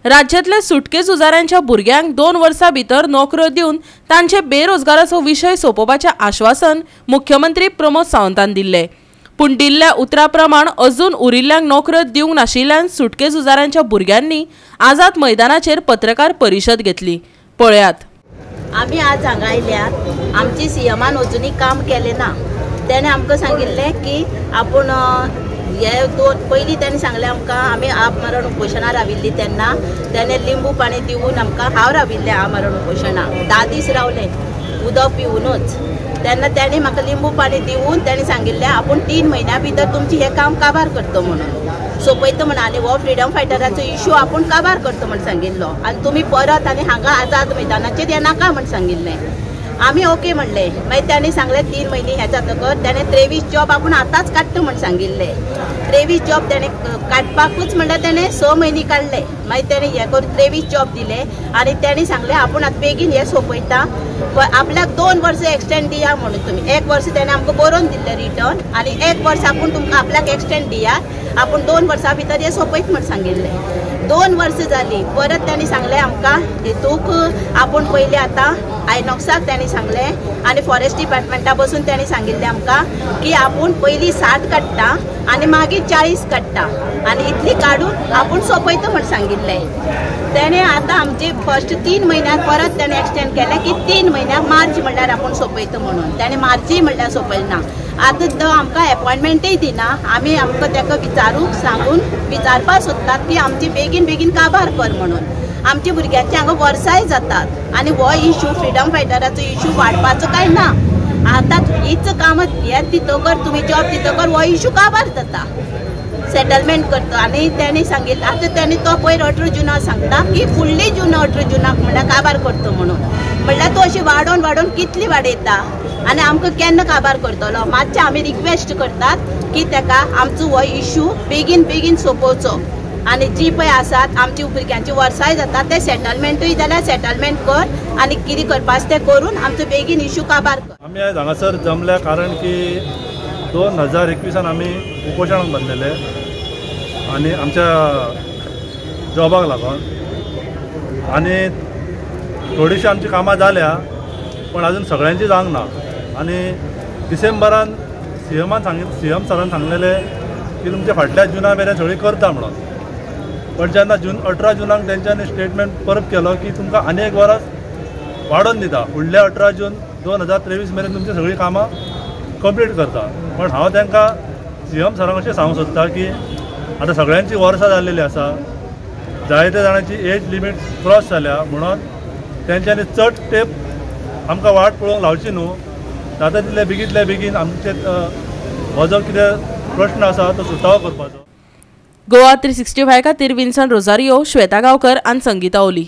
राज्यातल्या सुटके झुजाऱ्यांच्या भुरग्यांक 2 वर्सां भितर नोकऱ्यो दिवन तांचे बेरोजगाराचो विशय सोंपोवपाचें आश्वासन मुख्यमंत्री प्रमोद सावंतान दिल्ले। पूण दिल्ल्या उतरा प्रमाण अजून उरिल्ल्यांक नोकऱ्यो दिवंक नाशिल्ल्यान सुटके झुजाऱ्यांच्या भुरग्यांनी आझाद मैदानाचेर पत्रकार परिशद घेतली। पळयात। आम्ही आज हांगा आयल्यात, आमची सीएमान अजुनी काम केलें ना। तेणे आमकां सांगिल्लें की आपूण हे पयलीं तेणे सांगलें आमकां आमी आपमरण उपोशणां राविल्लीं तेन्ना तेणे लिंबू पाणी दिवन आमकां हांव राविल्लें आपमरण उपोशणां 10 दीस रावलें उदक पिवूनच। तेन्ना तेणे म्हाका लिंबू पाणी दिवन तेणे सांगिल्लें आपूण 3 म्हयन्यां भितर तुमचें हें काम काबार करता म्हणून सोंपयता म्हण आनी हो फ्रिडम फायटराचो इश्यू आपूण काबार करता म्हण सांगिल्लो आनी तुमी परत आनी हांगा आझाद मैदानाचेर येनाका म्हण सांगिल्लें। आमी ओके म्हणलें। मागीर ताणें सांगलें 3 म्हयने हें जातकच ताणें 23 जॉब आपूण आतांच काडटा म्हण सांगिल्लें। 23 जॉब ताणें काडपाकूच म्हणल्यार ताणें 6 म्हयने काडले। मागीर ताणें हें करून 23 जॉब दिले आनी ताणें सांगलें आपूण आतां बेगीन हें सोंपयता, आपल्याक 2 वर्सां एक्सटेंड दिया म्हणून तुमी। 1 वर्स ताणें आमकां बरोवन दिल्लें रिटर्न आनी 1 वर्स आपूण तुमकां आपल्याक एक्सटेंड दियात, आपूण 2 वर्सां भितर हें सोंपयता म्हण सांगिल्लें। 2 वर्सां जालीं, परत ताणें सांगलें आमकां हेतूक आपूण पयलीं आतां आयनॉक्साक ताणें सांगलें आनी फॉरेस्ट डिपार्टमेंटा बसून ताणें सांगिल्लें आमकां की आपूण पयलीं 60 काडटा आनी मागीर 40 काडटा आनी इतली काडून आपूण सोंपयता म्हण सांगिल्लें। तेणें आतां आमचे फर्स्ट 3 म्हयन्याक परत ताणें एक्सटेंड केलें की 3 म्हयन्याक मार्च म्हणल्यार आपूण सोंपयता म्हणून। ताणें मार्चूय म्हणल्यार सोंपयलें ना। आतां तो आमकां अपॉयंटमेंटूय दिना। आमी आमकां ताका विचारूंक सांगून विचारपाक सोदतात की आमची बेगीन बेगीन काबार कर म्हणून। आमच्या भुरग्यांचे हांगा वर्सांय जातात आनी हो इश्यू फ्रिडम फायटराचो इश्यू वाडपाचो काय ना। आतां हीच कामां हें दितकर तुमी जॉब दितकर हो इश्यू काबार जाता, सेटलमेंट करता। आनी तेणें सांगिल्लें आतां तेणें तो पयर 18 जुनाक सांगता की फुडली जून 18 जुनाक म्हणल्यार काबार करता म्हणून। म्हणल्यार तो अशी वाडोवन वाडोवन कितली वाडयता आनी आमकां केन्ना काबार करतलो। मातशें आमी रिक्वेस्ट करतात की ताका आमचो हो इश्यू बेगीन बेगीन सोंपोवचो आनी जी पळय आसात आमची भुरग्यांची वर्सांय जातात ते सेटलमेंटूय जाल्यार सेटलमेंट कर आनी कितें करपाचें तें करून आमचो बेगीन इश्यू काबार कर। आमी आयज हांगासर जमल्या कारण की 2021 आमी उपोशणाक बसलेले आनी आमच्या जॉबाक लागून आनी थोडीशीं आमची कामां जाल्या पण अजून सगळ्यांची जावंक ना। आनी डिसेंबरान सीएम सरान सांगलेले की तुमच्या फाटल्या जुना मेरेन सगळी करता म्हणून। पण जेन्ना 18 जुनाक तेंच्यांनी स्टेटमेंट परत केलो की तुमकां आनी 1 वर्स वाडोवन दिता, फुडल्या 18 जून 2023 मेरेन तुमची सगळीं कामां कंप्लीट करता। पण हांव तांकां सीएम सरांक अशें सांगूंक सोदता की आतां सगळ्यांची वर्सां जाल्लेली आसा, जायत्या जाणांची एज लिमीट क्रॉस जाल्या म्हणून तेंच्यांनी चड तेंप आमकां वाट पळोवंक लावची न्हू। जाता तितले बेगींतल्या बेगीन आमचे हो जो कितें प्रश्न आसा तो सुटावो करपाचो। गोवा 365 खातीर विन्सन रोजारियो, श्वेता गांवकर आनी संगीता ओली।